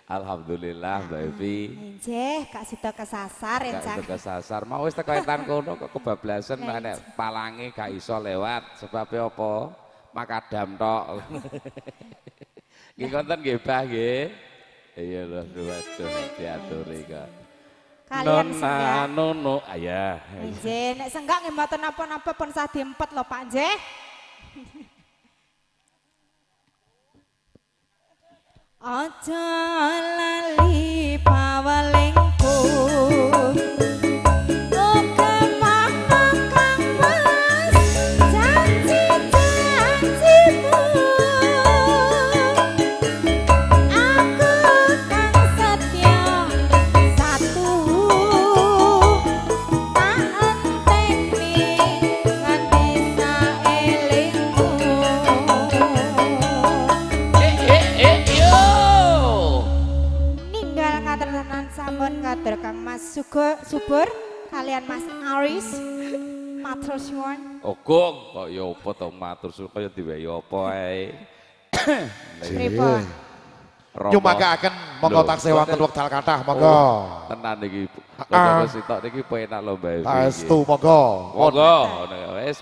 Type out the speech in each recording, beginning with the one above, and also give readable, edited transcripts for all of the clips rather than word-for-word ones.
Alhamdulillah Mbak Evi. Nggih, Kak Sito kesasar Gak encen. itu kesasar. Mau wis teko etan kono kok kebablasan nek palange gak iso lewat. Sebabnya apa? Makadam tok. Nggih konten nggih Bah nggih. Iya lho waduh diaturi kok. Kalian senggak. Nono ayah. Nggih, nek senggak nggih mboten napa-napa pun sah diempet lho Pak nggih. Aja lali pawalingku. Kader Kang Mas Subur kalian Mas Aris matur suwun. Ogong kok ya apa to matur suwun kaya diwehi apa ae. Pripun? Nyumangkaken monggo taksih wonten wekdal kathah monggo. Tenan iki. Kok sitok niki penak lho Mbak Evi. Saestu monggo. Monggo wis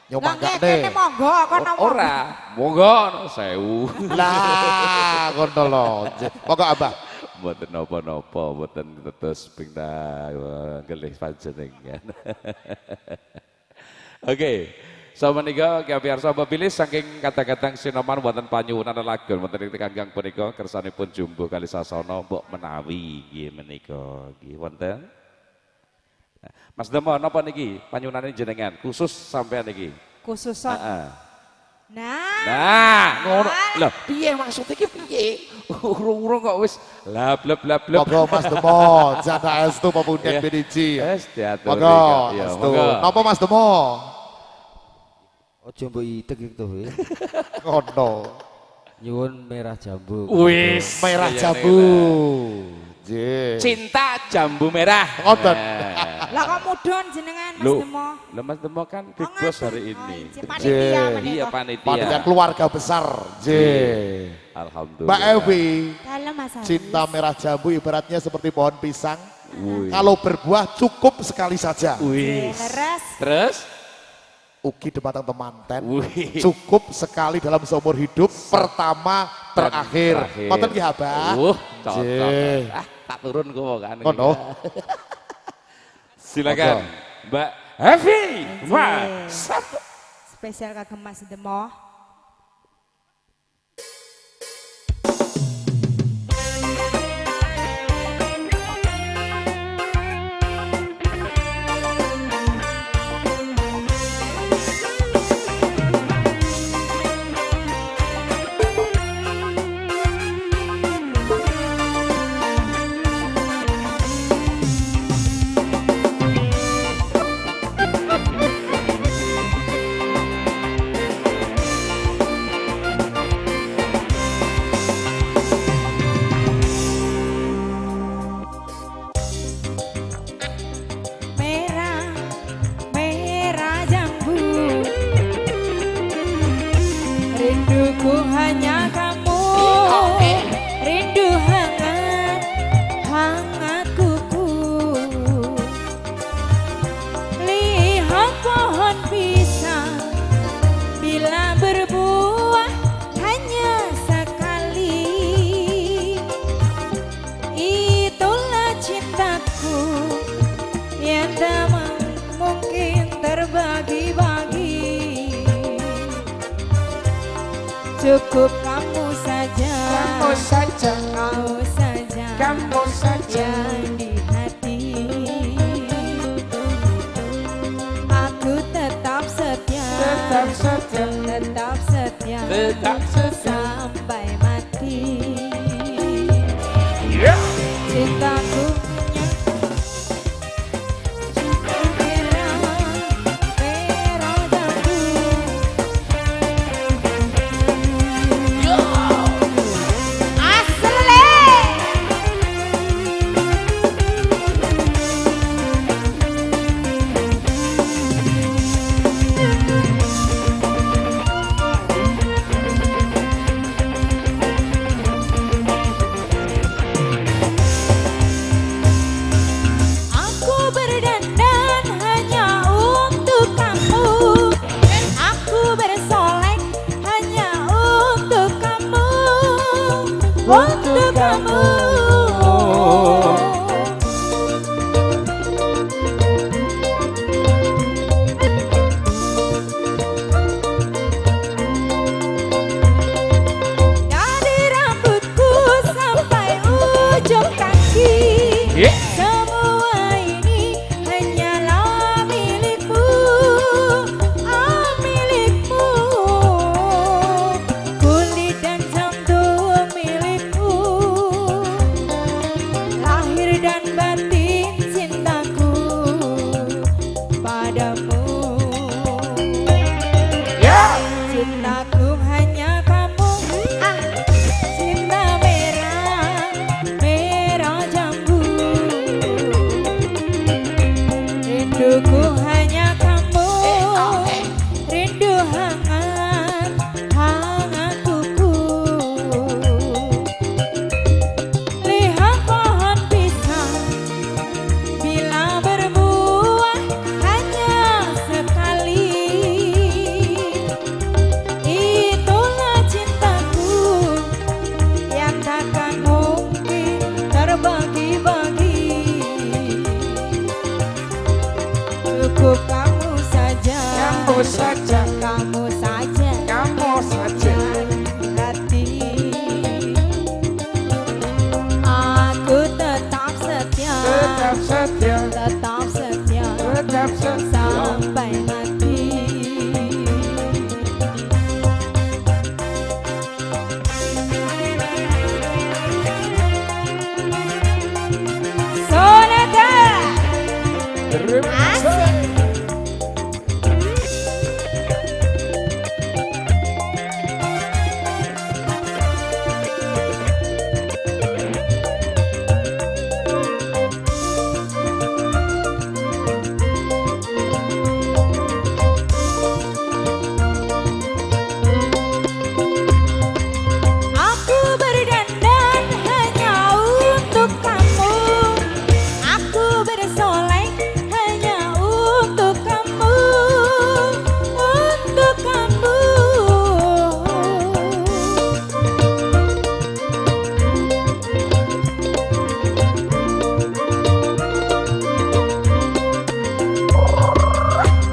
Nyumangkane. Monggo kok napa? ora. Monggo 1000. Lah ngono lho. Monggo Abah. Mboten napa-napa, mboten tetes ping gelih panjenengan. Oke. Sama menika kiyarsa pilih saking kata-kata sinoman wonten panyuwunan lelagon wonten ing kanggang punika kersanipun jumbo kali sasana mbok menawi nggih menika nggih wonten. Mas Demo napa niki panyuwunane jenengan khusus sampean niki? Khususon. Heeh. Nah, ngono. Lho, piye maksud iki piye? Urung-urung kok wis lab. Monggo Mas Demo, janda estu pemunden BDJ. Wis diatur. Monggo, estu. Napa Mas Demo? Ojo mbok itek iki to, we. Ngono. Nyuwun merah jambu. Wis Merah jambu. Nggih. Cinta jambu merah. Ngoten. lah kok mudhun jenengan Mas Loh, Demo? Lah Mas Demo kan big boss hari ini. Panitia Iya menika. Panitia panitia. keluarga besar. Nggih. Alhamdulillah. Mbak Evi, Dalam Mas Aris. cinta merah jambu ibaratnya seperti pohon pisang. Wih. Kalau berbuah cukup sekali saja. Wih. Leres. Terus? Ugi dematang temanten. Wih. Cukup sekali dalam seumur hidup pertama terakhir. Ngoten ki Abah. Cocok. Nggih. Tak turun kok kan. Ngono. Silakan Mbak Evi. Mas. Spesial kagem Mas Demo. Rinduku hanya kamu, rindu hangat, hangat kuku. Lihat pohon pisang, bila berbuah hanya sekali. Itulah cintaku yang tak mungkin terbagi-bagi. Cukup kamu saja, kamu saja, kamu saja, kamu saja yang di hati. Aku tetap setia, tetap setia, tetap setia, tetap setia sampai mati. Cintaku kamu. Dari rambutku sampai ujung kaki, semua ini hanyalah milikmu, oh milikmu. Kulit dan jantung milikmu, lahir dan batin cintaku padamu. Cintaku hanya kamu, cinta merah, merah jambu. Rinduku hanya kamu, rindu hangat, hangat kuku. Lihat pohon pisang, bila berbuah hanya sekali. Itulah cintaku yang takkan mungkin terbagi-bagi. Cukup kamu saja, Kamu saja, kamu saja, kamu saja. hati. Aku tetap setia, Tetap setia, tetap setia, tetap setia. sampai mati. Sonata asik. Aku berdandan hanya untuk kamu, aku bersolek hanya untuk kamu, untuk kamu.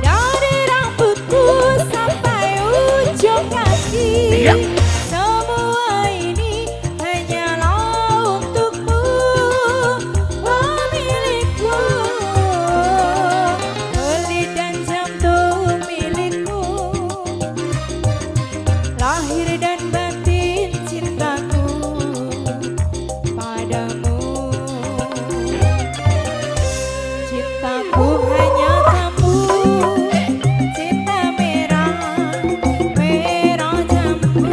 Dari rambutku sampai ujung kaki, semua ini hanyalah untukmu, oh milikku. Kulit dan jantung milikmu, lahir dan batin cintaku padamu. Cintaku hanya kamu, cinta merah, merah jambu.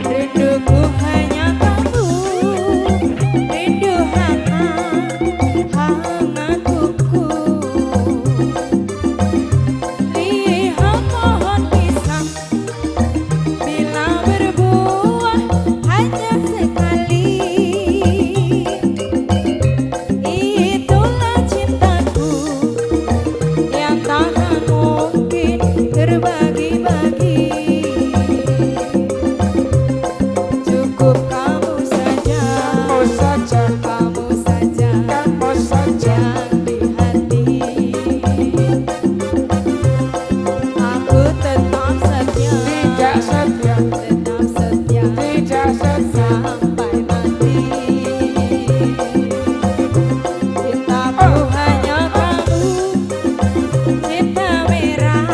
Rinduku hanya kamu, rindu hangat, hangat kuku. Lihat pohon pisang, bila berbuah hanya sekali. Itulah cintaku yang takkan mungkin terbagi-bagi. Cukup kamu saja, Kamu saja, kamu saja, kamu saja. yang di hati. Aku tetap setia, Tidak setia, tetap setia, tidak setia. sampai mati. Cintaku hanya kamu, cinta merah,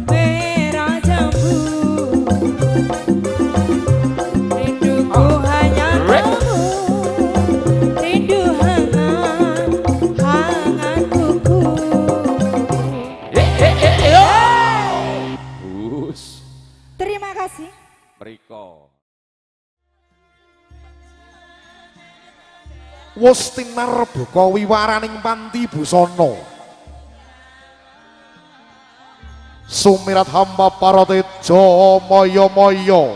merah jambu. Rinduku hanya kamu, rindu hangat, hangat kuku. Bus, Terima kasih. mriko. Wus tinar buka wiwaraning panti busana. Sumirat hamba parateja maya-maya.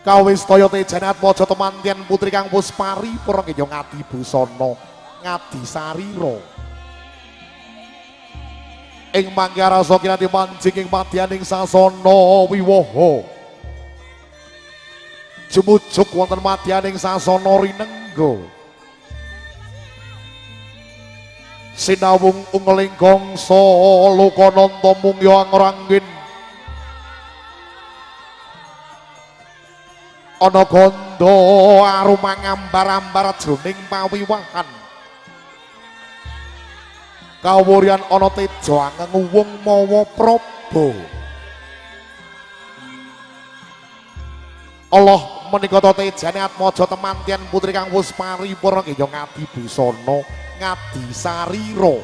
Kawis toyo tejanat mojo temantian putri kang puspari pura kenya ngadi busana ngadi sarira. ing mangke rasa kinanti mancing ing madyaning sasana wiwaha jumujuk wonten madyaning sasana rinengga sinawung ungling gangsa lokananta mungya angranggin ana gandha aroma ngambar-ambar jroning pawiwahan kawuryan ana teja angenguwung mawa praba Allah menika tejane atmaja temantian putri kang wis paripurna nggih ngadi busana ngadi sarira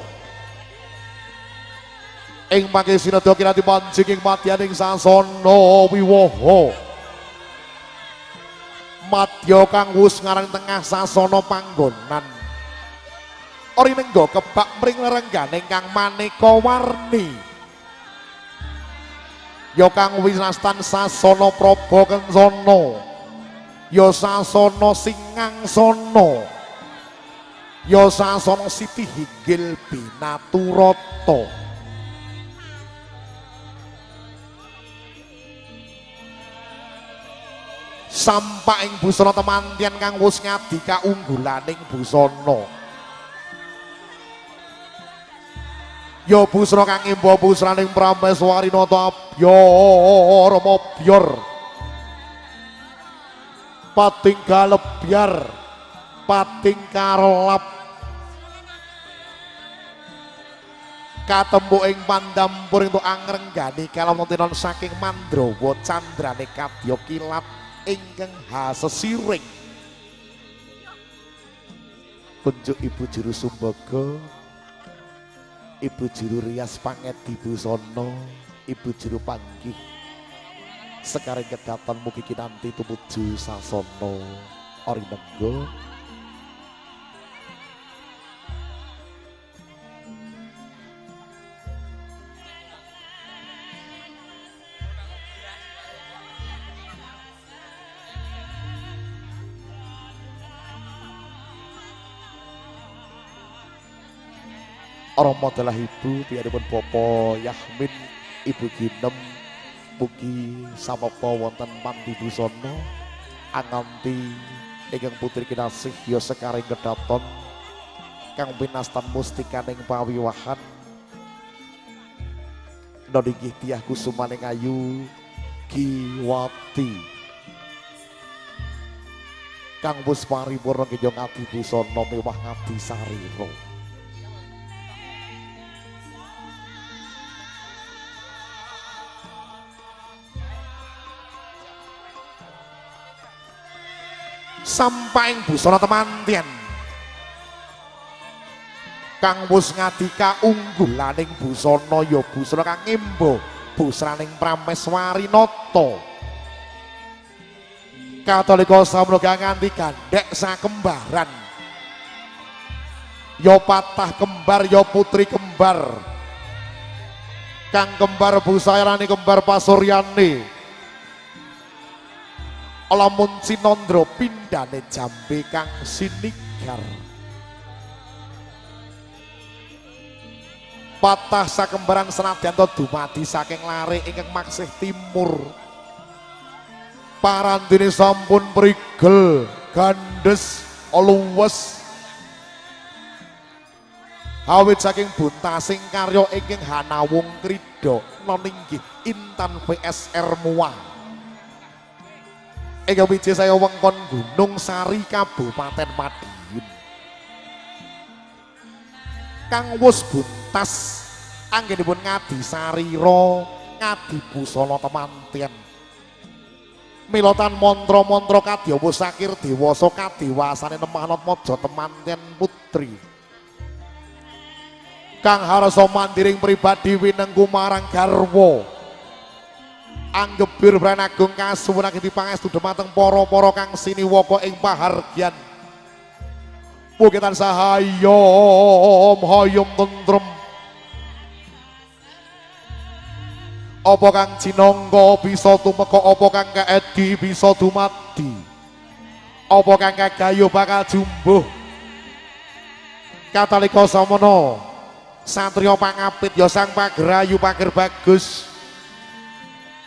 ing mangke sinadya kinanti manjing ing madyaning sasana wiwaha madya kang wis ngarang tengah sasana panggonan ori nenggo kebak mring lerengganing kang maneka warni ya kang winastan sasana praba kencana ya sasana singangsana ya sasana siti hinggil binaturata sampah ing busana temantian kang wis ngadi kaunggulaning busana ya busana kang imba busraning Prameswari nata abyor mobyor pating galebyar pating karlap katembu ing pandampur entuk angrenggani kalamontenon saking Mandrawa candrane kadya kilat ingkang hasesiring kunjuk ibu juru sumbaga ibu juru rias pangedi busana ibu juru panggih sekarang kedaton mugi kinanti tumuju sasana Arinengga Rama adalah ibu piyadipun Bapa Yahmin ibu Ginem mugi samapa wonten mandi busana anganti ingkang putri kinasih ya sekaring kedaton kang winastan mustikaning pawiwahan nggih tiyah kusumaning ayu Kiwati kang wis paripurna nggih ngadi busana mewah ngadi sarira sampahing busana temantian kang wis ngadi kaunggulaning busana ya busana kang imba busraning Prameswari nata Katolika samraga nganti gandhek sakembaran ya patah kembar ya putri kembar kang kembar busayarane kembar pasuryane lamun Cinandra pindhane jambe kang sinigar patah sakembaran senadyan dumadi saking lare ingkang maksih timur parandene sampun prigel gandes luwes awit saking buntasing karya ingkang Hanawung Krida noninggih Intan VSR Muah ing wiji saya wengkon Gunung Sari Kabupaten Madiun kang wis buntas anggenipun ngadi sarira ngadi busana temantian milotan mantra-mantra kadya wis sakir dewasa kadewasane nemahnot maja temantian putri kang harasa mandiring pribadi winengku marang garwa anggebir Branagung kasuwun ageng pangestu dhumateng para-para kang siniwaka ing pahargyan mugi tansah hayom tentrem apa kang jinangka bisa tumeka apa kang kaedi bisa dumadi apa kang kagayo bakal jumbuh katalika samana Satrio pangapit ya sang pagrayu pager bagus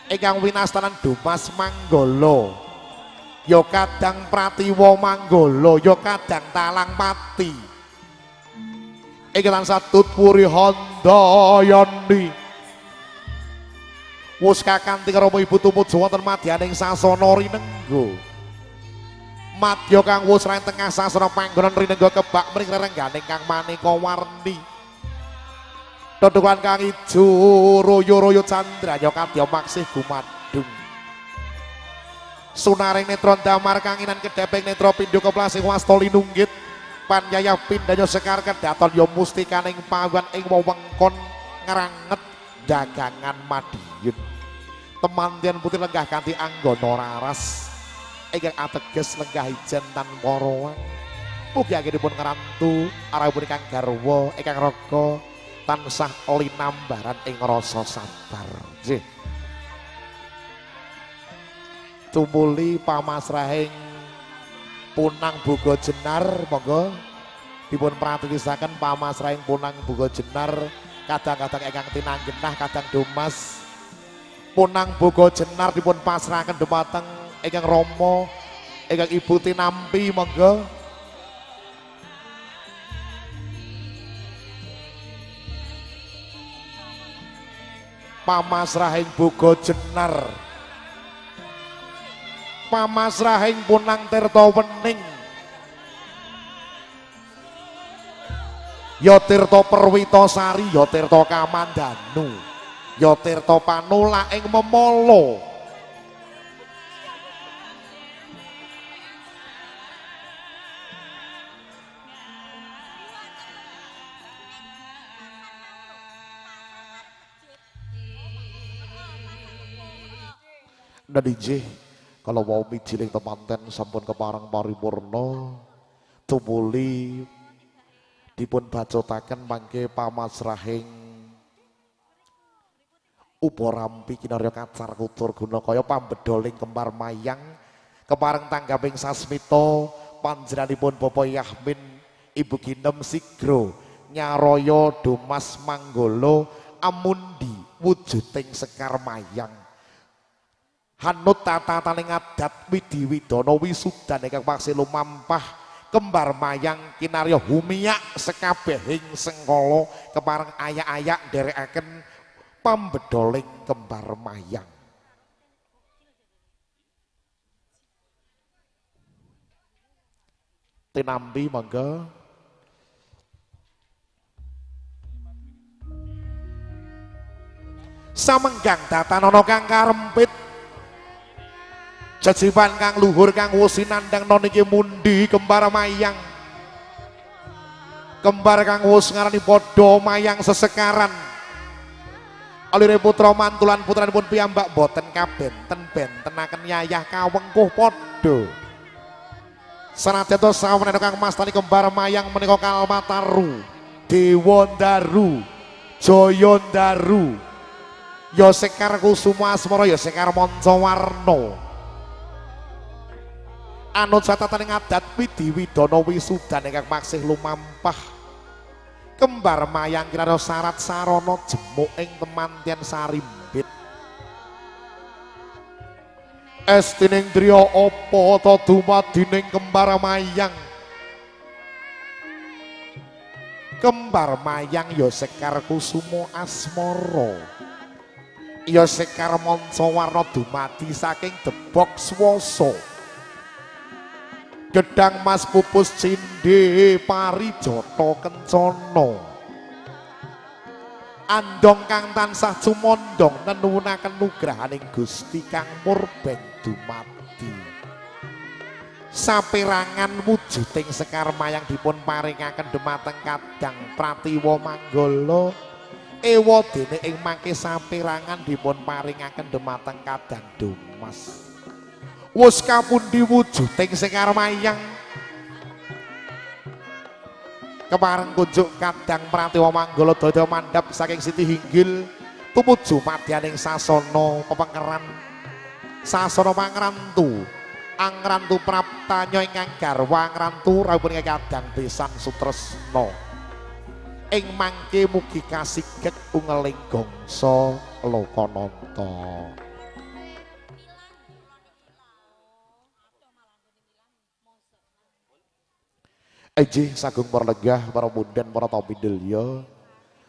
ingkang winastanan Dumas Manggala ya kadang Pratiwa Manggala ya kadang Talang Pati ingkang satut puri Handayani wus kakanthi karo ibu tumut wonten madyaning sasana rinengga madya kang wus ing tengah sasana panggonan rinengga kebak mring rerengganing kang maneka warni Dodokan kang ijo royo-royo candranya kadya maksih gumadung Sunaring netra damar kang inan kedheping netra pindha keplasih wasta linunggit panyaya pindhanya sekar kedaton ya mustikaning pawan ing wewengkon ngranget dagangan Madiun temantian putih lenggah kanthi anggana raras ingkang ateges lenggah ijen tanpa rawang mugi anggenipun ngrantu arawipun ingkang garwa ingkang raga tansah linambaran ing rasa sabar. Nggih. Tumuli pamasrahing Punang Boga Jenar monggo dipun pratitisaken pamasrahing Punang Boga Jenar kadang-kadang ingkang tinanggenah kadang Dumas Punang Boga Jenar dipun pasrahaken dumateng ingkang Rama ingkang Ibu Tinampi monggo pamasrahing Boga Jenar pamasrahing Punang Tirta Wening ya Tirta Perwitasari ya Tirta Kamandanu ya Tirta Panula ing Memala Nadije kalau mau mijiling temanten sampun keparang paripurna tumuli dipun bacotaken mangke pamasrahing uparampi kinarya kacar kutur guna kaya pambedoling kembar mayang kepareng tanggaping sasmita panjenenganipun Bapak Yahmin Ibu Ginem Sigro nyaraya Dumas Manggala amundi wujuding sekar mayang Hanut tataning adat widiwidana wisudan ingkang paksih lumampah kembar mayang kinarya humiyak sekabehing sengkala kepareng ayak-ayak nderekaken pambedoling kembar mayang Tinampi mangga samenggang datanana kang karempit Jajiban kang luhur kang wusi nandang noniki mundi kembar mayang kembar kang wus ngarani padha mayang sesekaran alire putra mantulan putranipun piyambak boten kabenten-bentenaken yayah kawengkuh padha sanadyan sawenena kang mastani kembar mayang menika Kalmataru Dewandaru Jayandaru ya sekar kusuma asmara ya sekar mancawarna anut satataning adat widiwidana wisudan ingkang maksih lumampah kembar mayang kirana syarat sarana jemuk ing temantian sarimbit estining driya apa ta dumadining kembar mayang ya sekar kusuma asmara ya sekar mancawarna dumadi saking debok swasa gedang mas pupus cindhe parijata kencana andong kang tansah cumondong nenuwunaken nugrahaning Gusti kang murbeng dumadi saperangan wujuding sekar mayang dipun paringaken dumateng kadang Pratiwa Manggala ewa dene ing mangke saperangan dipun paringaken dumateng kadang Dumas wus kapundi wujuding sekar mayang kepareng kunjuk kadang Pratiwa Manggala daya mandhap saking Siti Hinggil tumuju madyaning sasana pepengkeran sasana pangrantu angrantu praptanya ingkang garwa angrantu rawuhipun kadang Besan Sutresna ing mangke mugi kasigek ungeling gongso lokananta. Eji sagung merlegah para munden para tamindilya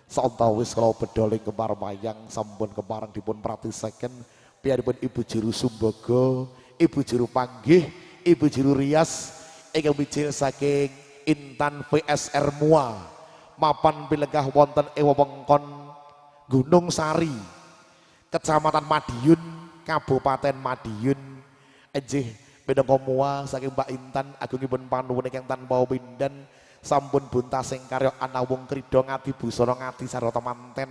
saantawis kala bedoling kemar mayang sampun kemareng dipun pratiseken piyambakipun Ibu Juru Sumbaga, Ibu Juru Panggih, Ibu Juru Rias ingkang mijil saking Intan VSR Mua mapan pilenggah wonten ing wewengkon Gunung Sari, Kecamatan Madiun, Kabupaten Madiun. Enjih minangka mua saking Mbak Intan agungipun panuwun ingkang tanpa windan sampun buntasing karya anawung krida ngati busana ngati sarata manten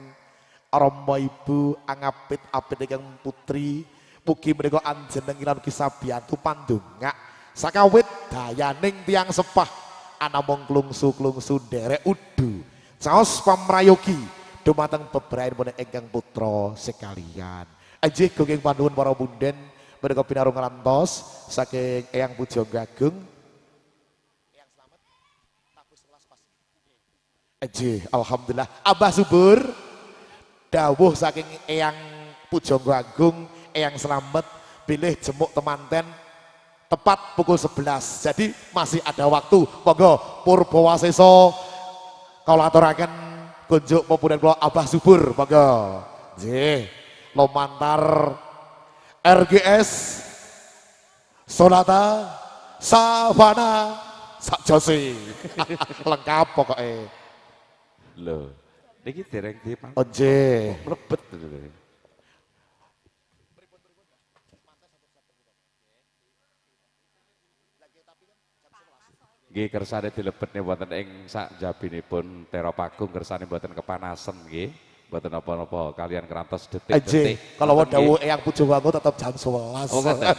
Rama Ibu angapit-apit ingkang putri mugi menika anjenengan kisah biyantu pandongak sakawit dayaning tiyang sepah anamung klungsu-klungsu nderek udu caos pamrayogi dumateng bebrayan ingkang putra sekalian. Enjih gunging panuwun para munden menika pinarung ngantos saking Eyang Pujangga Agung. Eyang Slamet tapus kelas pas. Enjih, alhamdulillah Abah Subur dawuh saking Eyang Pujangga Agung, Eyang Slamet pilih jemuk temanten tepat pukul 11. Jadi masih ada waktu. Monggo Purbawaseso kula aturaken kunjuk pemuda kula Abah Subur monggo. Nggih, lumantar RGS Sonata Savana Sakjosi lengkap pokoknya. Loh, niki dereng dipang. Oje. Mlebet. Nggih kersane dilebetne wonten ing sak jabinipun Teropagung kersane mboten kepanasan nggih. Mboten napa-napa kalian kerantos detik-detik. Kalau dawuh Eyang Pujangga tetap jam 11. Oh ngoten.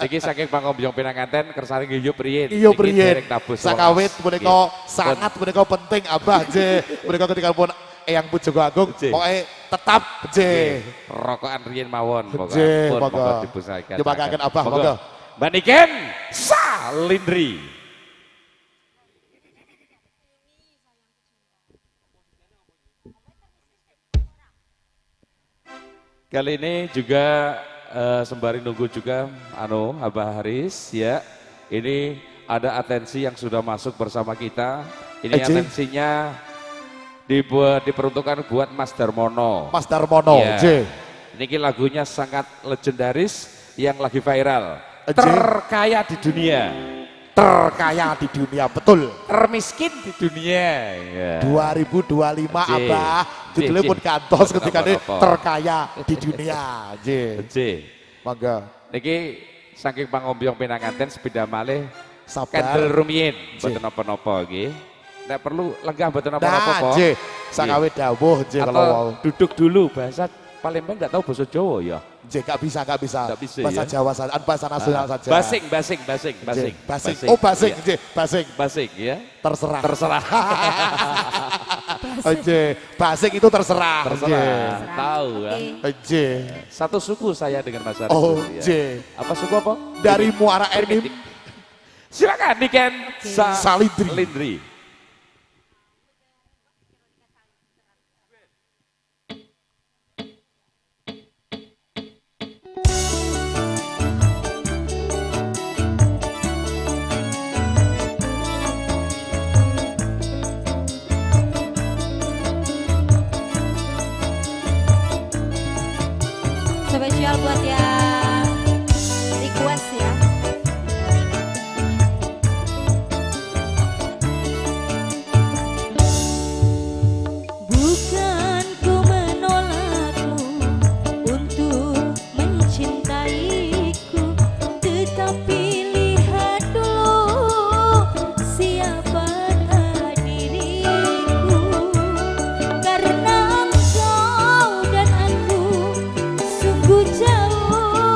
Iki saking pangombyong pinanganten kersane nggih yo priyin. Iya priyin. Dereng tabus Sakawit menika sangat menika penting Abah nggih. Menika ketika pun Eyang Pujangga Agung pokoke tetap nggih. Rokokan riyin mawon Nggih, pun monggo. monggo dipusahaken. Nyepakaken Abah monggo. Mbak Niken Salindri. Kali ini juga sembari nunggu juga Abah Haris ya. Ini ada atensi yang sudah masuk bersama kita. Ini atensinya diperuntukkan buat Mas Darmono. Mas Darmono, ya. Ini lagunya sangat legendaris yang lagi viral. Terkaya di dunia. Terkaya di dunia, betul. Termiskin di dunia. Ya. 2025 Abah judulnya pun kantos ketika ini terkaya di dunia. Mangga. Niki saking pangombyong pinanganten sepeda malih sabar kendel rumiyin mboten napa-napa nggih. Nek perlu lenggah mboten napa-napa. Nggih. Sakawe dawuh nggih kalau mau. Duduk dulu bahasa Palembang enggak tahu bahasa Jawa ya. Nggih, enggak bisa. Bahasa ya? Jawa saja, bahasa nasional saja. Basing. Oh, basing, nggih, basing. Basing ya. Terserah. Basing. Basing itu terserah. Tahu kan. Satu suku saya dengan Mas Haris. Oh, ya. Apa suku apa? Dari Muara Enim. Silakan Niken Salindri. Spesial buat yang request ya. Bukan ku menolakmu untuk mencintaiku, tetapi lihat dulu siapakah diriku. Karena engkau dan aku sungguh jauh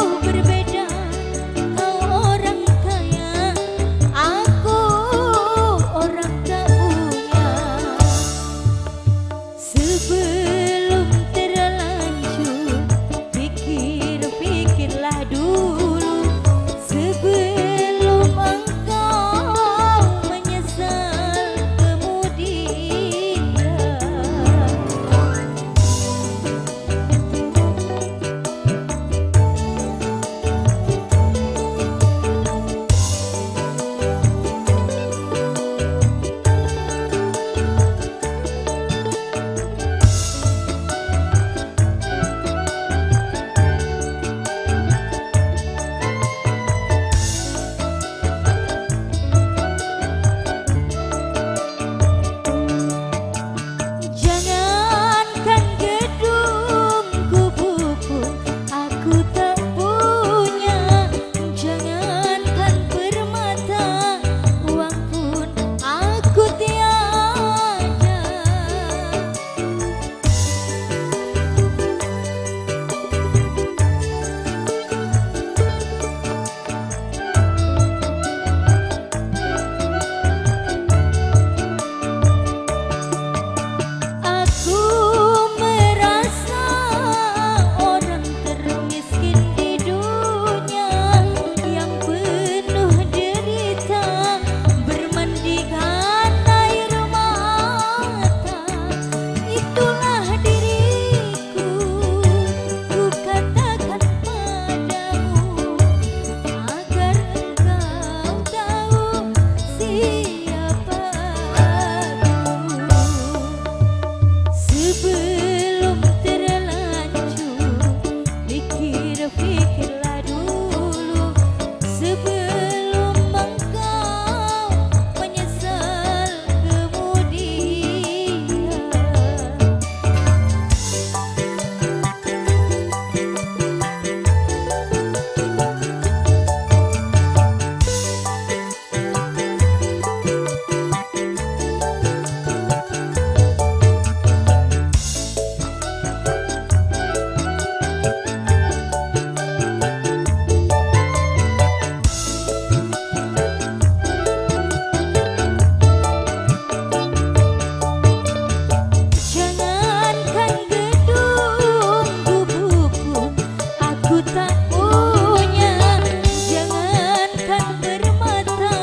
tak punya, jangankan bermata,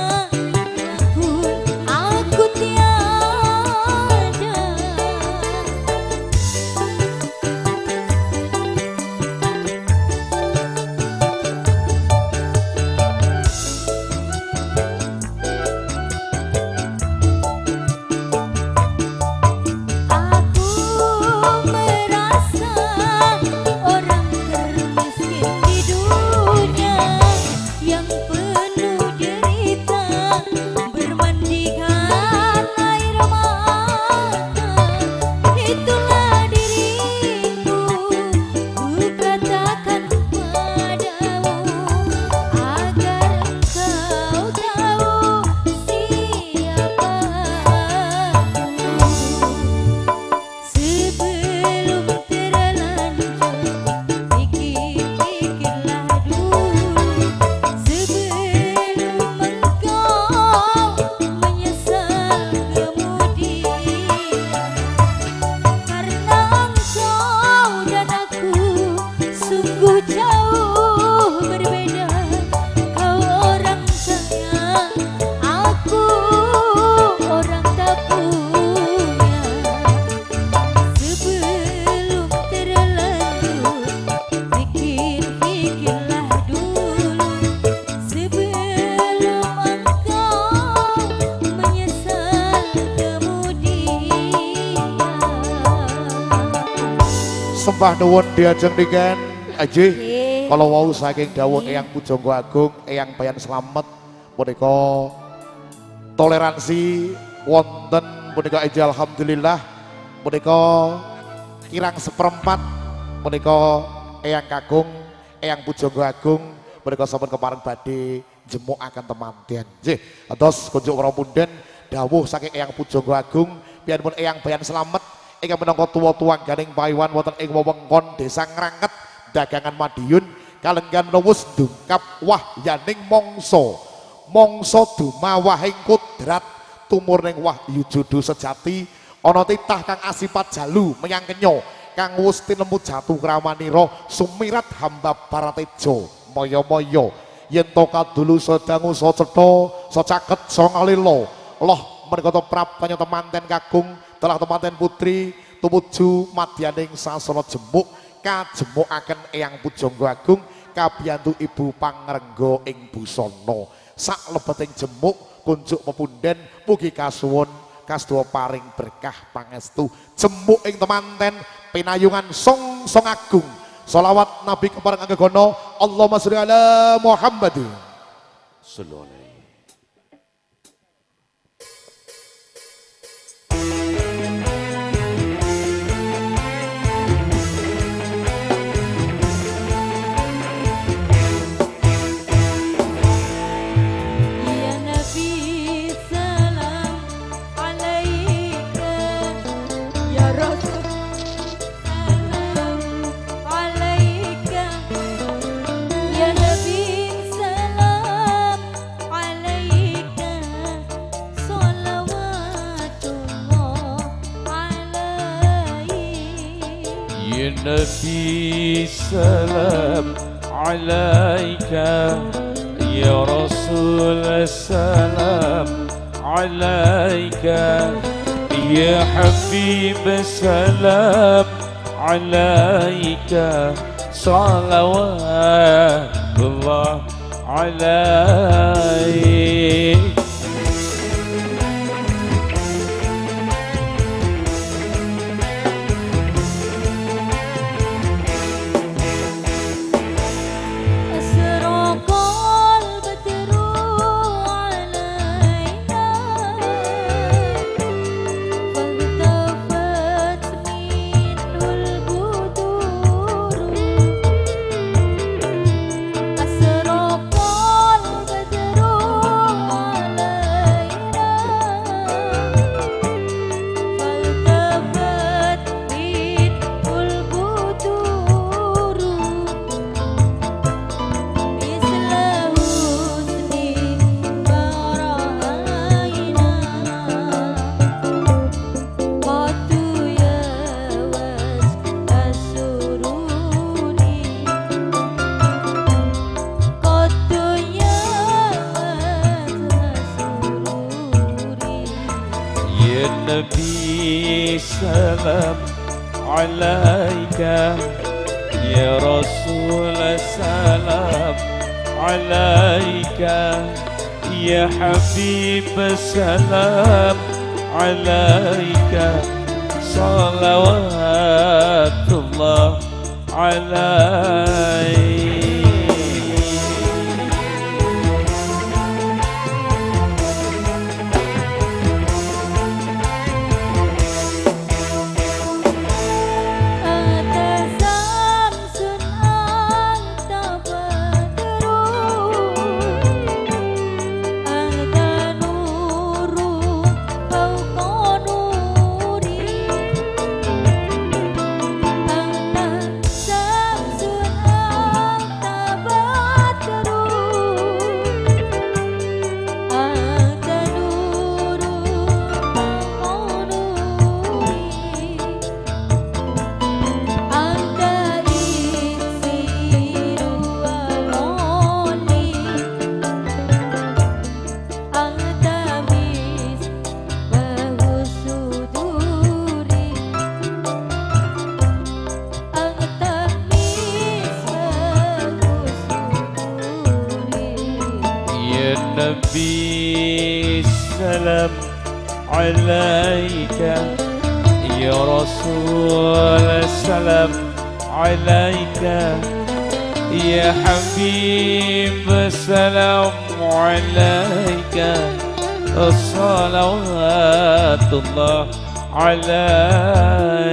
pun aku tiada. Aku merasa orang termiskin di dunia yang penuh derita, bermandikan air mata. Itulah diriku, ku katakan padamu agar engkau tahu siapa aku. Sebelum terlanjur, pikir-pikirlah dulu, sebelum engkau menyesal kemudian. Karena engkau dan aku sungguh jauh berbeda. Kau orang kaya, aku orang tak punya. Sebelum terlanjur, pikir-pikirlah dulu, sebelum engkau menyesal kemudian. Sembah nuwun diajeng dengan aji. Nggih. Kalau wau saking dawuh Eyang Pujangga Agung, Eyang Bayan Slamet punika toleransi wonten punika aji alhamdulillah punika kirang seperempat punika Eyang Kakung, Eyang Pujangga Agung punika sampun kepareng badhe jemukaken temanten. Nggih, atos kunjuk pramunden dawuh saking Eyang Pujangga Agung piyambun Eyang Bayan Slamet ingkang minangka tuwa-tuwang ganing paewan wonten ing wewengkon Desa Ngranget Dagangan Madiun kalenggan nuwus ndungkap wahyaning mongso dumawahing kudrat tumurning wahyu judu sejati ana titah kang asipat jalu menyang kenya kang wus tinemu jatuh kramanira sumirat hamba Baratejo moyo-moyo yen to kadulu sedangu sacetha sacaket sangalila loh menika prapanya temanten kakung telah temanten putri tumuju madyaning sasana jemuk kajemukaken Eyang Pujangga Agung kabiyantu Ibu Pangrengga ing busana sak lebeting jemuk kunjuk pepunden mugi kasuwun kastua paring berkah pangestu jemuk ing temanten pinayungan song agung sholawat Nabi kepareng anggegono Allahumma sholli ala Muhammad Sallallahu alaihi. Ya Nabi salam alaika, ya Rasul salam alaika, ya Nabi salam alaika, salawatullah alaik. Ya Nabi salam alaika, ya Rasul salam alaika, ya Habib salam alaika, salawatullah alaik. Asraqal badru alaina, faltafat minhul buduru. Asraqal badru السلام عليك يا رسول السلام عليك يا حبيب السلام عليك صلوات الله عليك. Nabi salam alaika ya Rasul salam alaika ya Habib salam alaika salawatullah alaik.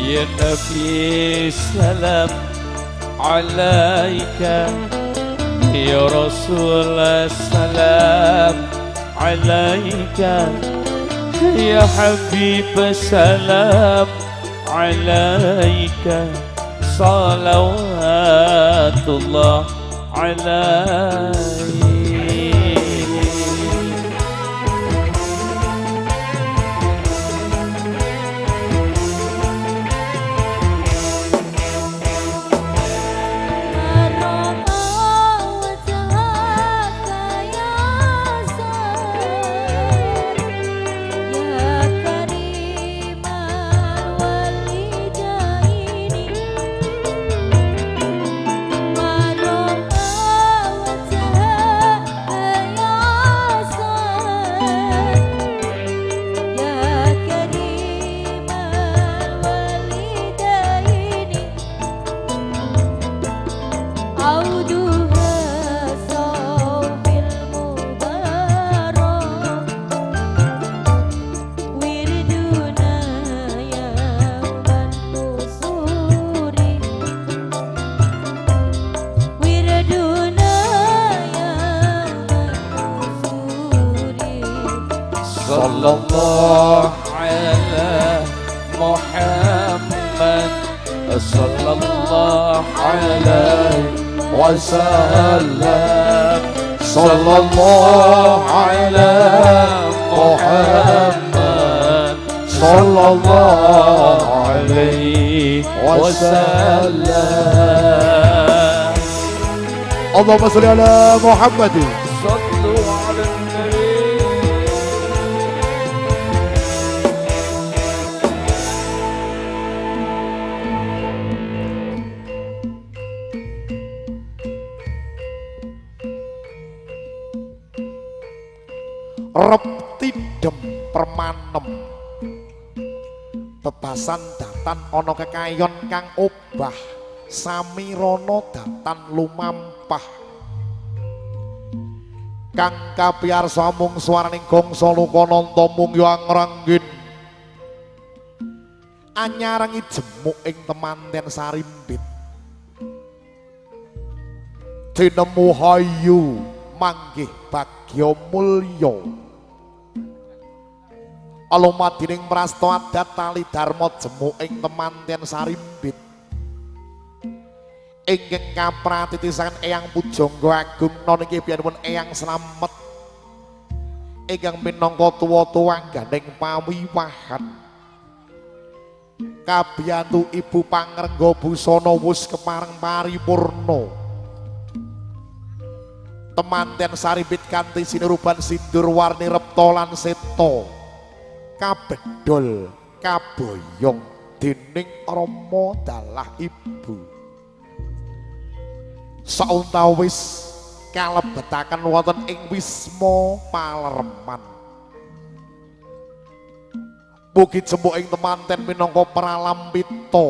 Ya Nabi salam alaika ya Rasul salam alaika ya Habib salam alaika salawatullah alaik. Sallallahu ala Muhammad sallallahu alaihi wasallam sallallahu ala Muhammad sallallahu alaihi wasallam. Allahumma sholli ala Muhammad. Sallu ala nabi. Reptip adem permanem bebasan datan ana kekayon kang obah samirana datan lumampah kang kapiyarsa mung swaraning gongsa lukananta mung yo angranggin anyarangi jemuk ing temanten sarimbit dinemu hayu manggih bagya mulya alumadining prasta adat tali dharma jemuk ing temanten sarimbit ingkang kapratitisaken Eyang Pujangga Agung niki biyanipun Eyang Slamet ingkang minangka tuwa-tuwangganing pawiwahan kabiyantu Ibu Pangrengga Busana wus kepareng paripurna temanten sarimbit kanthi sinuruban sindur warni repta lan seta kabedol kaboyong dening Rama dalah Ibu sauntawis kalebetaken wonten ing wisma palereman mugi jembuk ing temanten minangka pralambita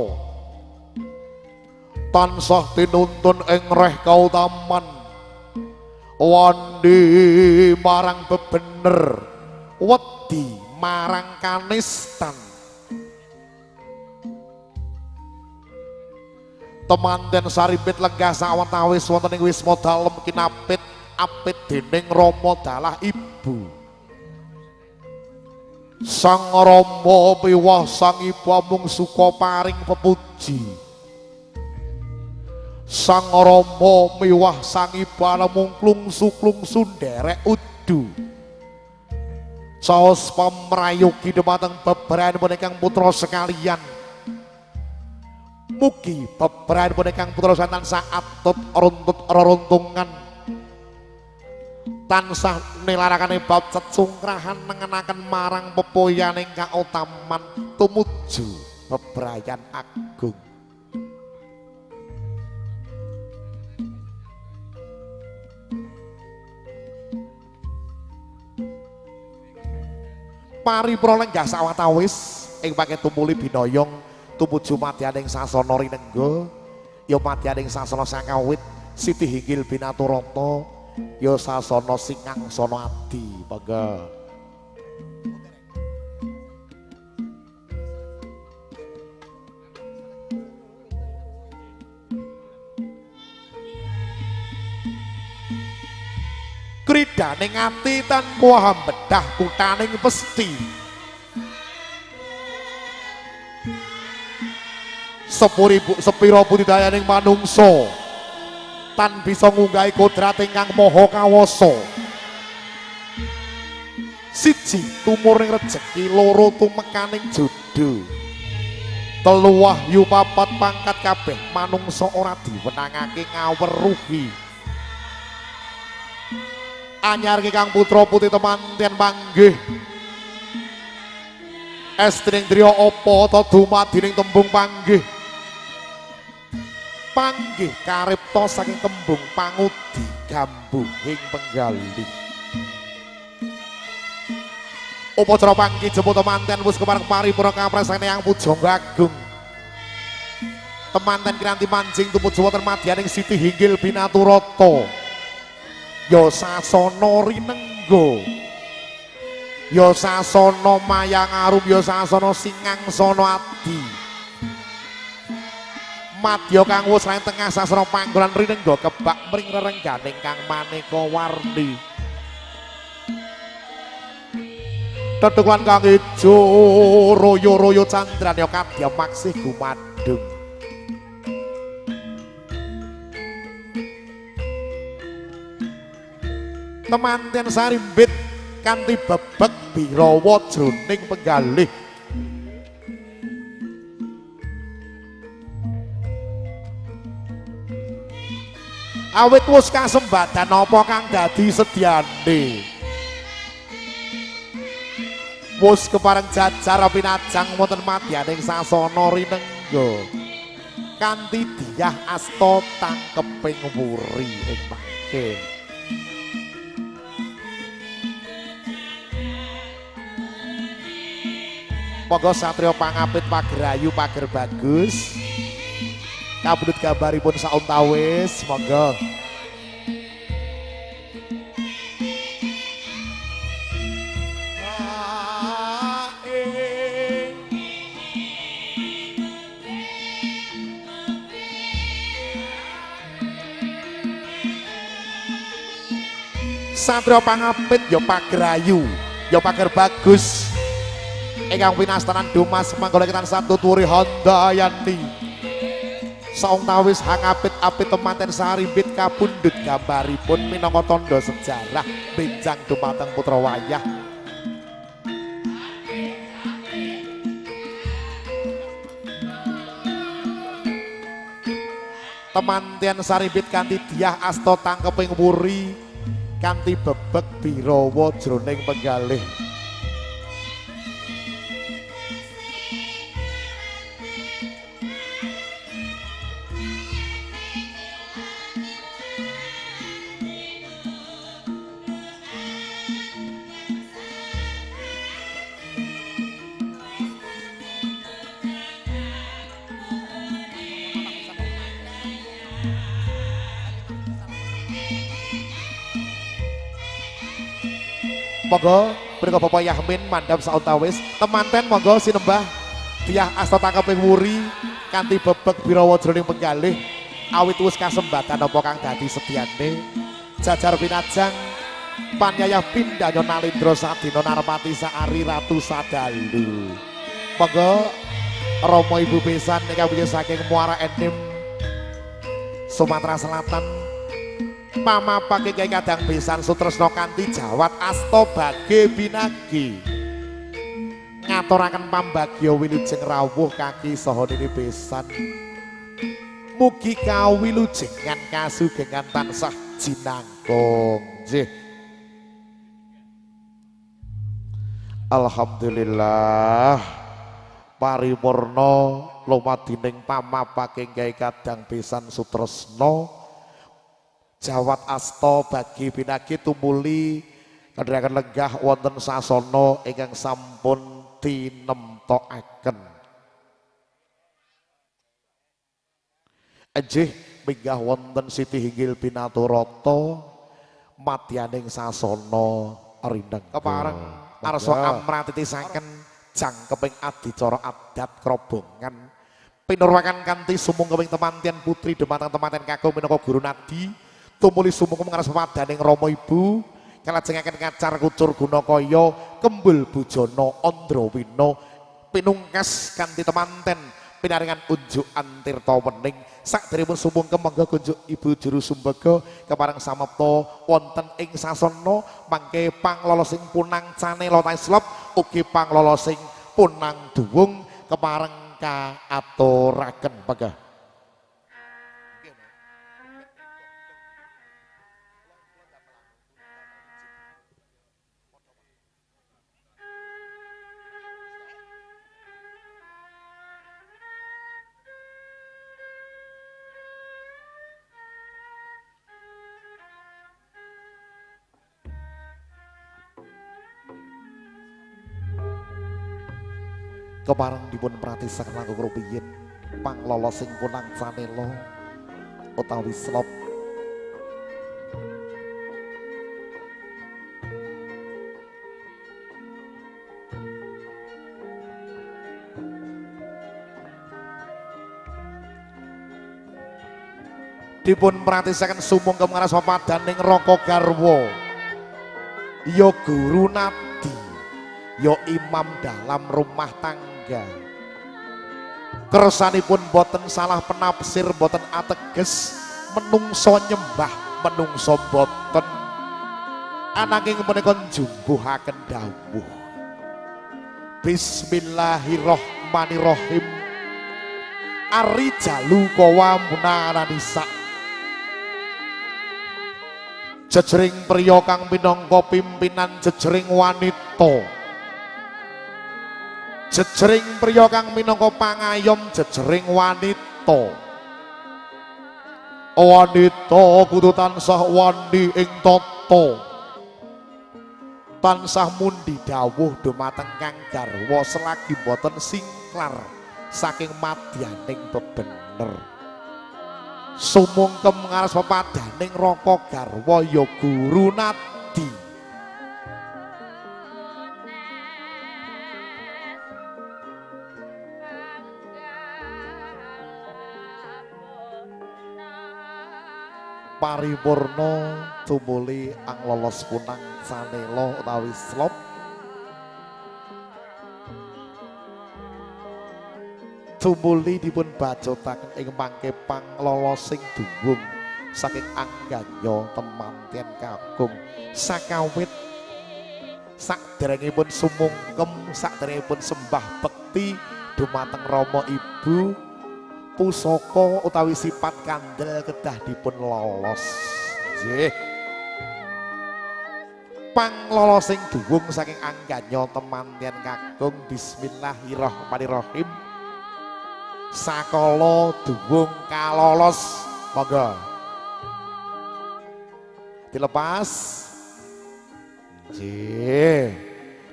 tansah tinuntun ing reh kautaman wandi marang bebener wedi marang kanistan temanten sarimbit lenggah sawetawis wonten ing wisma dalem kinapit apit dening Rama dalah Ibu Sang Rama piwah Sang Ibu amung suka paring pepuji Sang Rama miwah Sang Ibu namung klungsu nderek udu saos pamrayogi dhumateng beberanipun ingkang putra sekalian mugi beberanipun ingkang putra santan saatut runtut reruntungan tansah nilaraken bab cecungkrahan nengenaken marang pepoyaning kautaman tumuju bebrayan agung paripura lenggah sawetawis ing paket tumuli binayong tumuju madyaning sasana rinengga ya madyaning sasana Sakawit Siti Hinggil Binaturata ya sasana Singangsana Adi monggo kridaning ati tanpa hambedah kutaning pesti sepira budidayaning manungsa tan bisa ngunggahi kodrat ingkang maha kawasa siji tumurning rejeki loro tumekaning jodho telu wahyu papat pangkat kabeh manungsa ora diwenangake ngaweruhi anyar kang putra putih temanten panggih estrining driya apa ta dumadining tembung panggih panggih karipta saking tembung pangudi gambuhing penggalih upacara panggih jemput temanten wis kepareng paripurna kapresane Eyang Pujangga Agung temanten kiranti manjing tumuju wonten madyaning Siti Hinggil Binaturata ya sasana rinengga ya sasana mayang arum ya sasana Singangsana Adi madya kang wus lain tengah sasana panggonan rinengga kebak mring rerengganing kang maneka warni tetukulan kang ijo royo-royo candranya kadya maksih gumadung temanten sarimbit kanthi bebek birawa jroning penggalih awit wis kasembadan apa kang dadi sedyane wis kepareng jajar pinajang wonten madyaning sasana rinengga kanthi diyah asta tangkeping wuri ing pangke Monggo satrio pangapit pagerayu pager bagus. Kabudut gambaripun sauntawis, monggo. Satrio pangapit ya pagerayu ya pager bagus ingkang pinastanan Dumas manggoleketan satu turi Handayani saungtawis hangapit apit temanten saribit kapundhut gambaripun minangka tandha sejarah benjang dumateng putra wayah. Temanten saribit kanthi diah asta tangkeping wuri kanthi bebek birawa jroning penggalih. Monggo mriku Bapak Yahmin mandhap sauntawis temanten monggo sinembah diah asta tangkeping wuri kanthi bebek birawa jroning penggalih awit wis kasembatan apa kang dadi sedyane jajar pinajang panyayah pindhanya Nalindra Sadina Narpati Saari Ratu Sadalu. Monggo Rama Ibu besan ingkang punya saking Muara Enim Sumatera Selatan pamapake Kyai Kadang Besan Sutresna kanthi jawat asta bage binagi ngaturaken pambagya wilujeng rawuh kaki saha nini besan mugi kawilujengan kasugengan tansah jinangkung nggih. Alhamdulillah paripurna lumadining pamapake Kyai Kadang Besan Sutresna jawat asta bagi binagi tumuli kadhaken lenggah wonten sasana ingkang sampun tinemtokaken. Enjih minggah wonten Siti Hinggil Pinaturata madyaning sasana rindheng kepareng arsa amratitisaken jangkeping adicara adat krobongan pinurwakan kanthi sumungkaping temanten putri dumateng temanten kakung minangka guru nadi tumuli sumungkem ngaras padaning Rama Ibu kalajengaken kacar kucur gunakaya kembul bujana Andrawina pinungkas kanthi temanten pinaringan unjukan tirta wening sakderengipun sumungkem monggo kunjuk Ibu Juru Sumbega kepareng samapta wonten ing sasana mangke panglolosing punang canela taslep ugi panglolosing punang duwung kepareng kaaturaken pegah. Kepareng dipun pratisaken langkung rumiyin panglolosing punang canela utawi slop dipun pratisaken sumungkem ngaras padaning Raka Garwa ya guru nadi ya imam dalam rumah tangga kersanipun boten salah penafsir boten ateges menungso nyembah menungso boten ananging menika njumbuhaken dawuh Bismillahirrahmanirrahim Ari jalu kawa munananisa jejering priya kang minangka pimpinan jejering wanita jejering priya kang minangka pangayom jejering wanita wanita kudu tansah wani ing tata tansah mundi dawuh dumateng kang garwa selagi boten singklar saking madyaning bebener. Sumungkem ngaras pepadaning raka garwa ya guru nadi. Paripurna tumuli ang lolos punang sanela utawi slop tumuli dipun bacotaken ing mangke panglolosing duwung saking angganya temanten kakung sakawit sakderengipun sumungkem sakderengipun sembah bekti dumateng Rama Ibu pusaka utawi sifat kandel kedah dipun lolos. Nggih. Panglolosing duwung saking angganya temanten kakung bismillahirrahmanirrahim. Sakala duwung kalolos monggo. Dilepas. Nggih.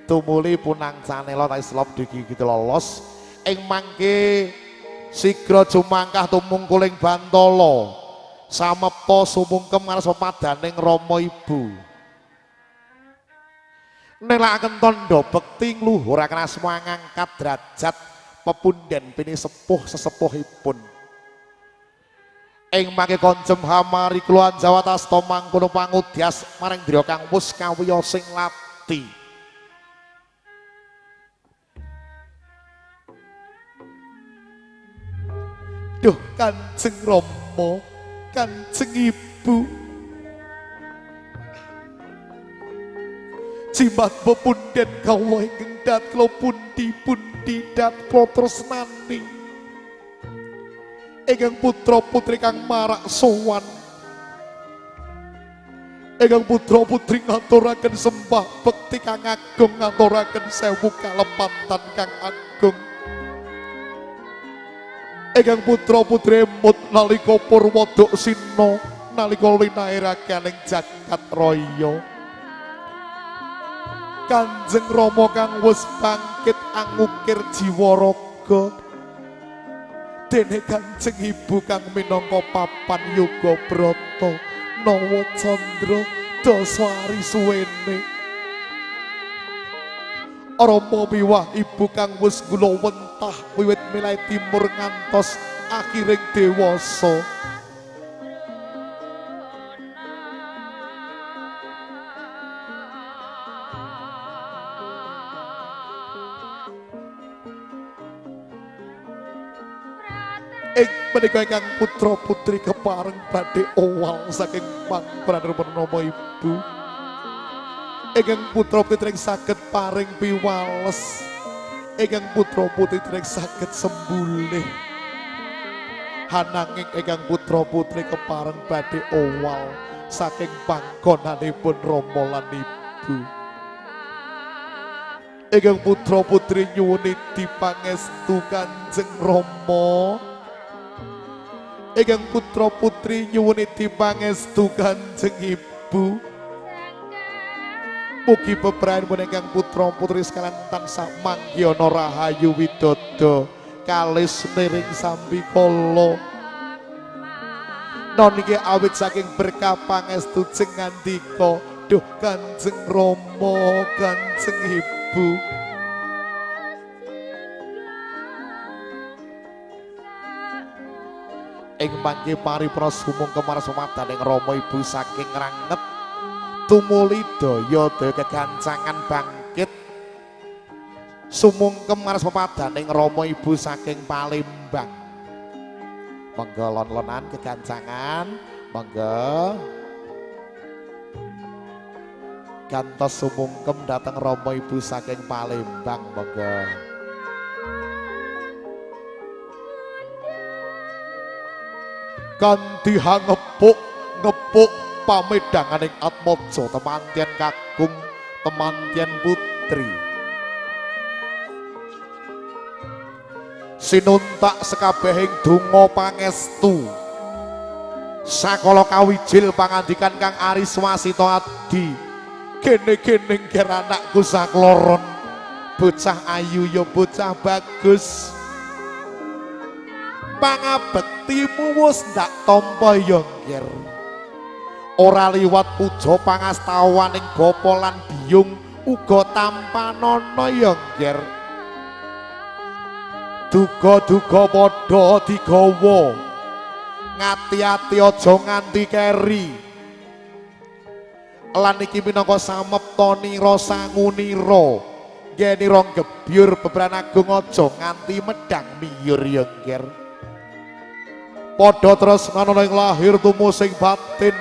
Tumuli punang canela ta islop dugi gitu lolos ing mangke sigra jumangkah tumungkuling bantala samepa sumungkem ngaras pepadaning Rama Ibu nelakaken tandha bekti ngluhuraken asma ngangkat derajat pepundhen pini sepuh sesepuhipun ing mangke konjem hamari kuluan Jawa tasta mangkono pangudyas maring Dra Kang Mus kawiya sing lati. Duh Kanjeng Rama, Kanjeng Ibu. Jimat pepundhen kawula ingkang dat kula pundi-pundi dat kula tresnani. Ingkang putra-putri kang marak sowan. Ingkang putra-putri ngaturaken sembah bekti kang agung ngaturaken sewu kalepatan kang agung. Ingkang putra putri emut nalika Purwadok Sina nalika linairaken ing jagat raya. Kanjeng Rama kang wis bangkit angukir jiwa raga. Dene Kanjeng Ibu kang minangka papan yoga brata nawa candra dasari suwene. Rama miwah Ibu kang wis gulawentah wiwit milai timur ngantos akhiring dewasa. Ing menika ingkang putra putri kepareng badhe owal saking mangkuran Rama Ibu. Ingkang putra putri saged paring piwales. Ingkang putra putri saged sembulih. Hananging ingkang putra putri kepareng badhe owal saking panggonanipun Rama lan Ibu. Ingkang putra putri nyuwun dipangestu Kanjeng Rama. Ingkang putra putri nyuwun dipangestu Kanjeng Ibu. Mugi bebrayan ingkang putra putri sekalian tansah manggiyana rahayu widodо kalis miring sambikala. Noniki awit saking berkah pangestu jeng ngandika duh Kanjeng Rama Kanjeng Ibu. Ing mangke paripura sumungkem maras pemadaning Rama Ibu saking ranget tumuli daya kegancangan bangkit sumungkem maras pepadaning Rama Ibu saking Palembang. Monggo lon-lonan kegancangan, monggo gantos sumungkem dateng Rama Ibu saking Palembang, monggo. Kanthi ngepuk pamedanganing atmaja temantian kakung temantian putri sinuntak sekabehing donga pangestu sakala kawijil pangandikan Kang Aris Wasita Adi Kene-kene ngger anakku sakloron. Bocah ayu ya bocah bagus. Pangabektimu wis ndak tampa ya ngger. Ora liwat puja pangastawaning bapa lan biyung uga tampanana ya ngger. Duga-duga padha digawa. Ngati-ati aja nganti keri. Lan iki minangka sameptanira sangunira. Yenira gebyur beberan agung aja nganti medang miyur ya ngger. Padha tresnana ing lahir tumusing batin.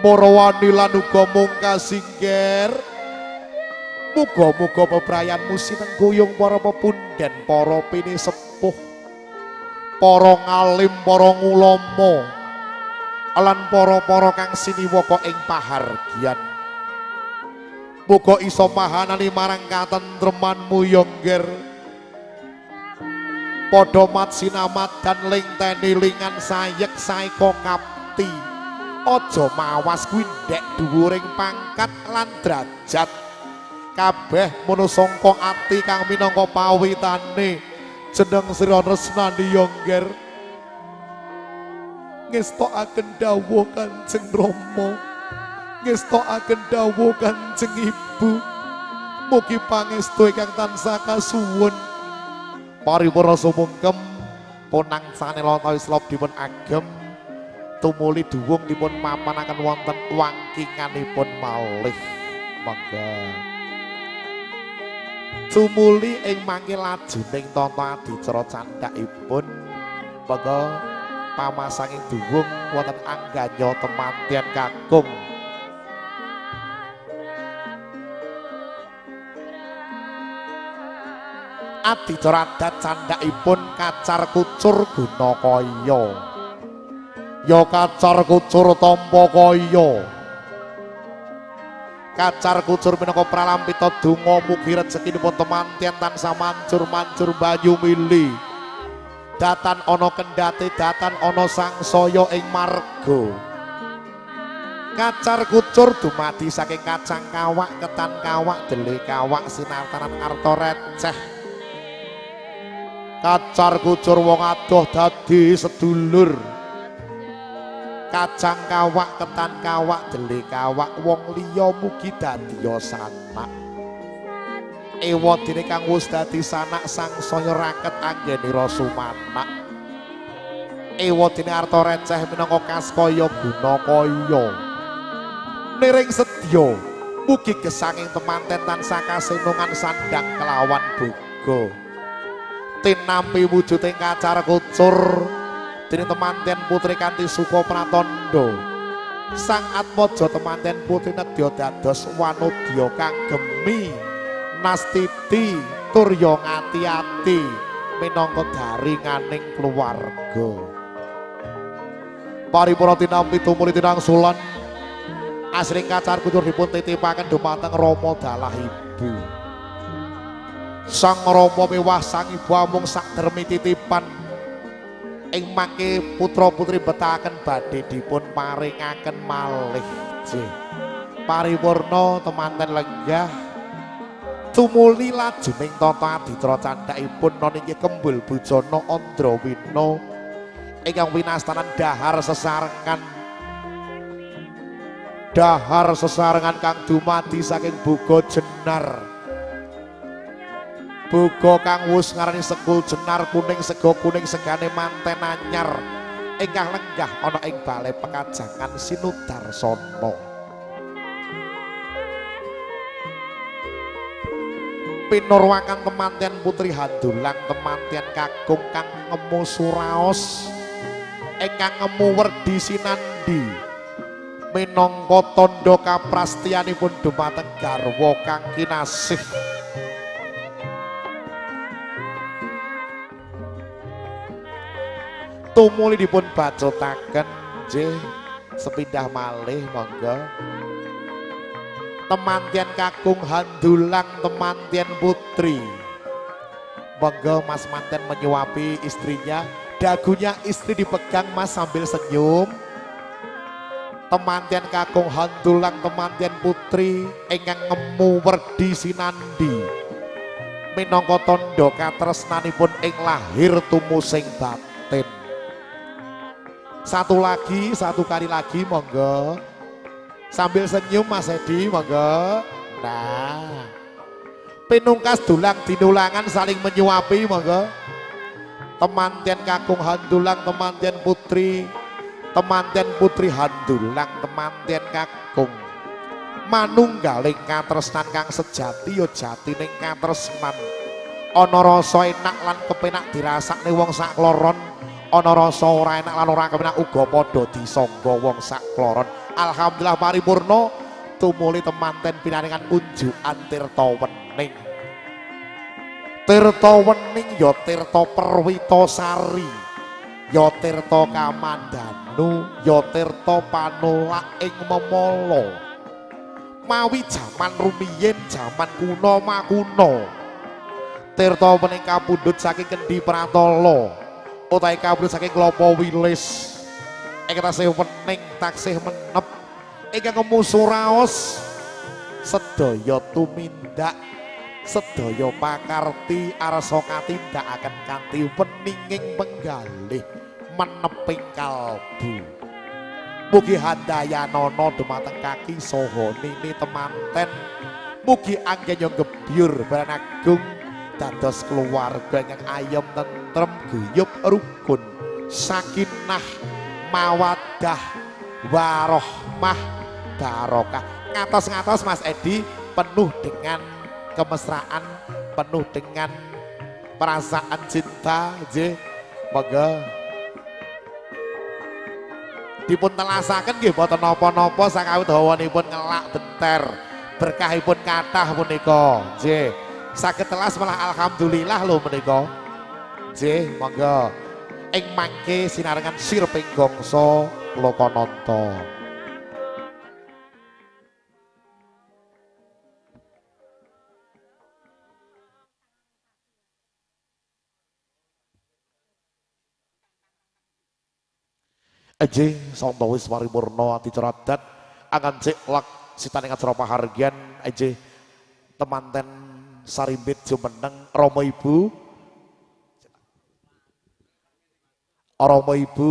Morawani lan uga mungkasi ngger. Muga-muga bebrayanmu sinengguyung para pepundhen, para pinisepuh, para ngalim, para ngulama, lan para kang siniwaka ing pahargyan. Muga isa mahanani marang katentremanmu ya ngger. Padha mat sinamat dan lingteni lingan sayek saeka kapti. Aja mawas kuwi ndek dhuwuring pangkat lan derajat. Kabeh manusangka ati kang minangka pawitane jeneng sira Resnani ya ngger. Ngestokaken dawuh Kanjeng Rama, ngestokaken dawuh Kanjeng Ibu. Mugi pangestu ingkang tansah kasuwun. Paripurna sumungkem punang sanela slop dipun agem. Tumuli duwung dipun mapanaken wonten wangkinganipun malih. Monggo. Tumuli ing mangke lajuning tata adicara candhakipun monggo pamasanging duwung wonten angganya temanten kakung. Adicara adat candhakipun kacar kucur guna kaya. Ya kacar kucur tampa kaya. Kacar kucur minangka pralampita donga mugi rezekinipun temanten tansah mancur-mancur banyu mili. Datan ana kendhate, datan ana sangsaya ing marga. Kacar kucur dumadi saking kacang kawak, ketan kawak, dele kawak, sinartanan arta receh. Kacar kucur wong adoh dadi sedulur. Kacang kawak, ketan kawak, dele kawak, wong liya mugi dadiya sanak. Ewa dene kang wis dadi sanak sangsaya raket anggenira sumanak. Ewa dene arta receh minangka kaskaya guna kaya. Niring sedya mugi gesanging temanten tansah kasenungan sandang kelawan boga. Tinampi wujuding kacar kucur dening temanten putri kanthi suka pratandha. Sang Atmaja temanten putri nedya dados wanodya kang gemi nastiti turya ngati-ati minangka daringaning keluarga. Paripurna tinampi tumuli tinangsulan asring kacar kucur dipun titipaken dumateng Rama dalah ibu. Sang Rama miwah sang ibu amung sak dermi titipan ing mangke putra-putri betahaken badhe dipun paringaken malih. Paripurna temanten lenggah tumuli lajuning tata adicara candhakipun nona inggih Kembul Bujana Andrawina ingkang winastanan dahar sesarengan kang dumadi saking boga jenar. Boga kang wus ngarani sekul jenar kuning sega kuning segane manten anyar ingkang lenggah ana ing Balai Pekajangan Sinudarsana. Pinurwakan temanten putri Handulang temanten kakung kang ngemu suraos ingkang ngemu werdi sinandi minangka tandha kaprastiyanipun dumateng garwa kang kinasih. Tumuli dipun bacotaken nggih sepindah malih monggo. Temanten kakung Handulang temanten putri. Monggo Mas manten menyuapi istrinya. Dagunya istri dipegang Mas sambil senyum. temanten kakung handulang temanten putri ingkang ngemu werdi sinandi minangka tandha katresnanipun ing lahir tumusing batin. Satu kali lagi monggo sambil senyum Mas Edi monggo. Nah pinungkas dulang dinulangan saling menyuapi monggo. Temanten kakung handulang temanten putri handulang temanten kakung manunggaling katresnan kang sejati ya jatining katresnan ana rasa enak lan kepenak dirasakne wong sakloron, ana rasa ora enak lan ora kepenak uga padha disangga wong sakloron. Alhamdulillah paripurna tumuli temanten pinaringan unjukan tirta wening. Tirta wening ya tirta Perwitasari, ya tirta Kamandanu, ya tirta panolak ing memala. Mawi jaman rumiyin, jaman kuno makuno. Tirta wening kapundhut saking Kendi Pratala, utawi kapundhut saking Klapa Wilis. Ing tasih wening taksih menep ingkang kemusuraos sedaya tumindak sedaya pakarti arsa katindakaken kanthi weninging penggalih meneping kalbu. Mugi handayanana dumateng kaki saha nini temanten, mugi anggenyo gebyur baranagung dados keluarga ingkang ayem tentrem guyub rukun sakinah mawaddah warohmah barokah. Ngatos-ngatos Mas Edi penuh dengan kemesraan, penuh dengan perasaan cinta. Nggih, monggo dipun telasaken nggih boten napa-napa sakawit hawanipun ngelak benter, berkahipun kathah punika. Nggih, saged telas malah alhamdulillah lho menika. Nggih, monggo ing mangke sinarengan sirping gangsa Lokananta. Eje santa wis paripurna acara adat angan cek lak sitaning acara pahargyan eje temanten sarimbit jumeneng Rama Ibu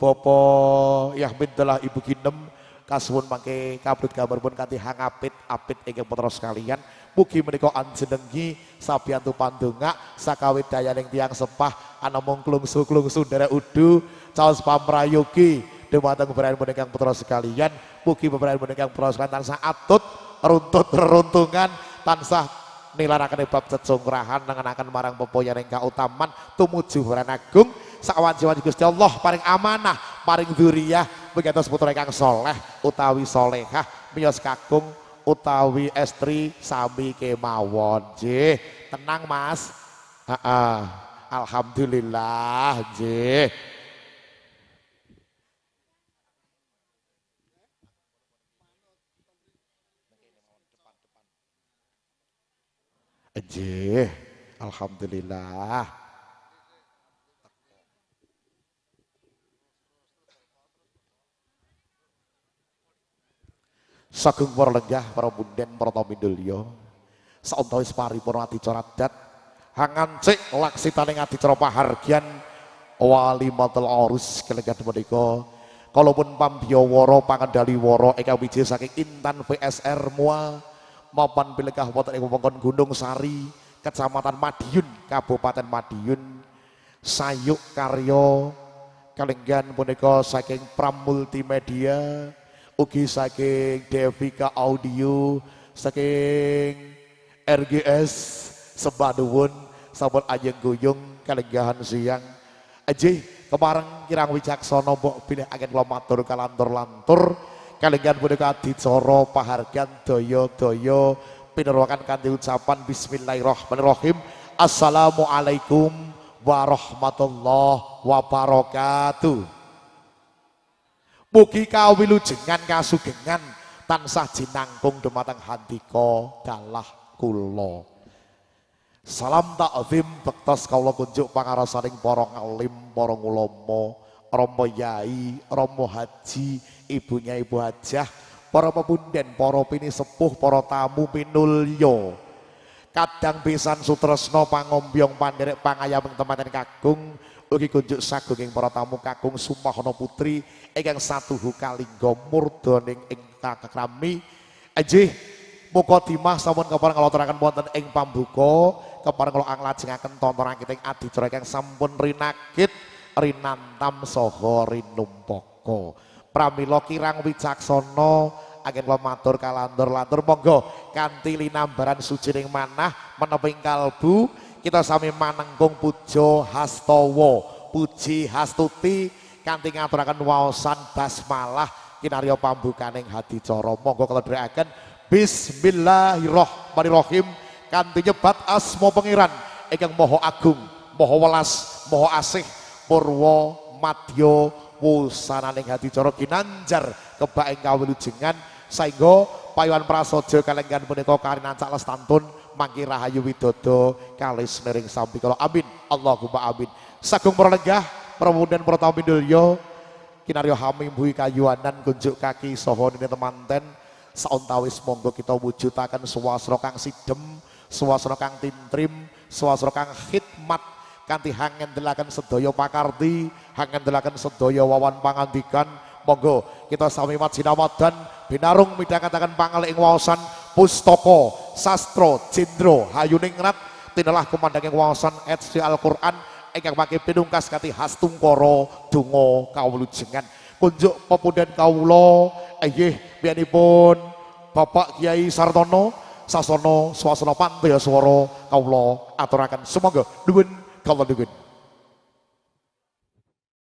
Bapak Yahmin telah Ibu Kinem kasuwun mangke kabut gambaripun kanthi hangapit-apit ingkang putra sekalian. Mugi menika anjenengi sabiyantu pandonga sakawit dayaning tiyang sepah ana mung klungsu-klungsu nderek udu caos pamrayogi dumateng bebrayan ingkang putra sekalian. Mugi bebrayan ingkang putra sekalian tansah atut runtut reruntungan tansah nilaraken bab cecungrahan nengenaken marang pepoyan ingkang utaman tumuju Bulan Agung sawanci-wanci Gusti Allah paring amanah paring dzurriyyah begatos putra ingkang saleh utawi salehah miyos kakung utawi estri sami kemawon. Nggih, tenang Mas. Alhamdulillah nggih. Nggih, alhamdulillah. Sagung para lenggah, para bunden, para tamindulya. Sauntawis paripurna acara adat hangancik laksitaning acara pahargyan walimatul arus kelenggah menika kalaupun pambiyawara pangendali wara ingkang wiji saking Intan VSR Mua maupun pilekah wonten ing wewengkon Gunung Sari, Kecamatan Madiun, Kabupaten Madiun. Sayuk karya kalenggan menika saking Pram Multimedia, ugi saking Devika Audio, saking RGS Sebaduwun, sampun ajeng guyung kalenggahan siang. Aji kemareng kirang wicaksana mbok bilih agen kula matur kalantur-lantur kalenggan punika adicara pahargyan daya-daya pinerokan kanthi ucapan bismillahirrahmanirrahim. Assalamualaikum warahmatullahi wabarakatuh. Mugi kawilujengan kasugengan tansah jinangkung dumateng handika dalah kula. Salam takzim bektos kawula kunjuk pangarasaning para ngalim, para ulama, Romo Yai, Romo Haji, ibunya Ibu Hajah, para pepunden, para pini sepuh, para tamu pinulyo. Kadang pisan sutresna pangombyong panderek pangayaming teman kakung ugi kunjuk sagung ing para tamu kakung Sumpahana Putri ingkang satuhu kalingga murdaning ing kakrami. Enjih Mukodimah sampun kepareng kula aturaken wonten ing pambuka kepareng kula anglajengaken tontonan kita ing adicara ingkang sampun rinakit rinantam saha rinumpaka. Pramila kirang wicaksana agen kula matur kalandur-landur monggo kanthi linambaran sucining manah menapa ing kalbu kita sami manengkung puja hastawa puji hastuti kanthi ngaturaken waosan basmalah kinarya pambukaning hadicara. Monggo kula dherekaken bismillahirrahmanirrahim kanthi nyebat asma pangeran ingkang maha agung maha welas maha asih purwa madya wusananing hadicara ginanjar kebak ing kawilujengan saengga payuhan prasaja kalenggan punika karinancak lestantun mangki rahayu widodo kalis nering sambi kala amin Allahumma amin. Sagung para lenggah pramunden para tamu mindulya kinarya hamimbuhi kayuanan kunjuk kaki saha nini temanten sauntawis monggo kita wujudaken swasana kang sidhem swasana kang tintrim swasana kang khidmat kanthi hangendelaken sedaya pakarti hangendelaken sedaya wawan pangandikan. Monggo kita sami majinawadan binarung midhangetaken panggalih ing waosan pustaka sastra jendra hayuning rat tinelah kumandhang ing waosan etsi Al-Qur'an ingkang mangke pinungkas kanthi hastungkara donga kawulujengan kunjuk pepunden kawula inggih biyanipun Bapak Kyai Sartono sasana swasana pantaya swara kawula aturaken sumangga nuwun kawula nuwun.